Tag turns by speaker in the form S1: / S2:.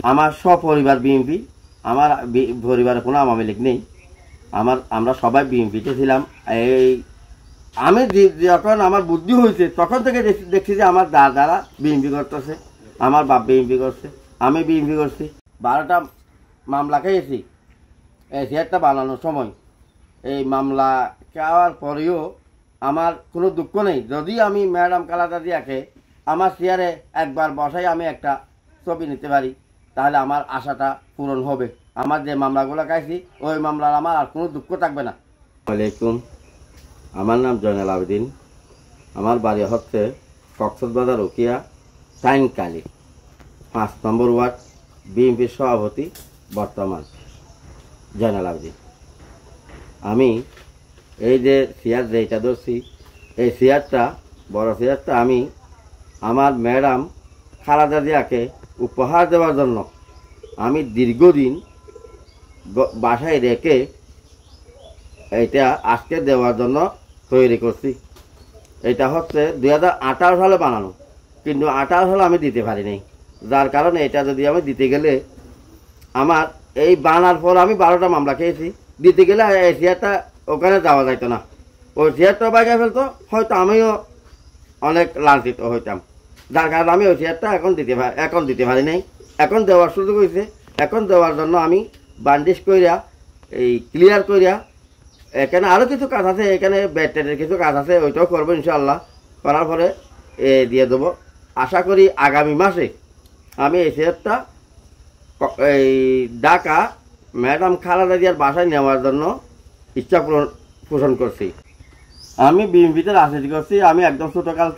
S1: আমার সপরিবার বিএনপি, আমার পরিবারে কোনো আওয়ামী লীগ নেই। আমরা সবাই বিএনপিতে ছিলাম। এই আমি যখন আমার বুদ্ধি হয়েছে তখন থেকে দেখছি যে আমার দাদারা বিএনপি করতেছে, আমার বাপ বিএনপি করছে, আমি বিএনপি করছি। 12টা মামলা খেয়েছি এসিআরটা বানানোর সময়। এই মামলা খাওয়ার পরেও আমার কোনো দুঃখ নেই। যদি আমি ম্যাডাম খালেদা জিয়াকে আমার চেয়ারে একবার বসাই আমি একটা ছবি নিতে পারি, তাহলে আমার আশাটা পূরণ হবে। আমার যে মামলাগুলো খাইছি ওই মামলার আমার আর কোনো দুঃখ থাকবে না। আসসালামাইকুম, আমার নাম জয়নাল আবেদিন। আমার বাড়ি হচ্ছে কক্সবাজার রোকিয়া টাইনকালি 5 নম্বর ওয়ার্ড, বিএনপির সভাপতি বর্তমান জয়নাল আবেদিন। আমি এই যে চেয়ার যেটা ধরছি, এই চেয়ারটা বড় চেয়ারটা আমি আমার ম্যাডাম খালেদা জিয়াকে উপহার দেওয়ার জন্য আমি দীর্ঘদিন বাসায় রেখে এটা আজকে দেওয়ার জন্য তৈরি করছি। এটা হচ্ছে 2018 সালে বানানো, কিন্তু 18 সালে আমি দিতে পারি নাই। যার কারণে এটা যদি আমি দিতে গেলে আমার এই বানার পর আমি 12টা মামলা খেয়েছি, দিতে গেলে এই চেয়ারটা ওখানে যাওয়া যাইতো না। ওই চেয়ারটা বাইরে ফেলতো, হয়তো আমিও অনেক লাঞ্ছিত হইতাম। যার কারণে আমি ওই চেয়ারটা এখন দিতে পারি নাই। এখন দেওয়ার সুযোগ হয়েছে। এখন দেওয়ার জন্য আমি বান্ডিশ কইরা এই ক্লিয়ার কইরা, এখানে আরও কিছু কাজ আছে, এখানে ব্যাটের কিছু কাজ আছে, ওইটাও করবো ইনশাল্লাহ। করার পরে দিয়ে দেবো। আশা করি আগামী মাসে আমি এই চেয়ারটা এই ঢাকা ম্যাডাম খালেদা জিয়ার বাসায় নেওয়ার জন্য ইচ্ছা পোষণ করছি। আমি বিএনপিতে রাজনীতি করছি। আমি একদম ছোটকাল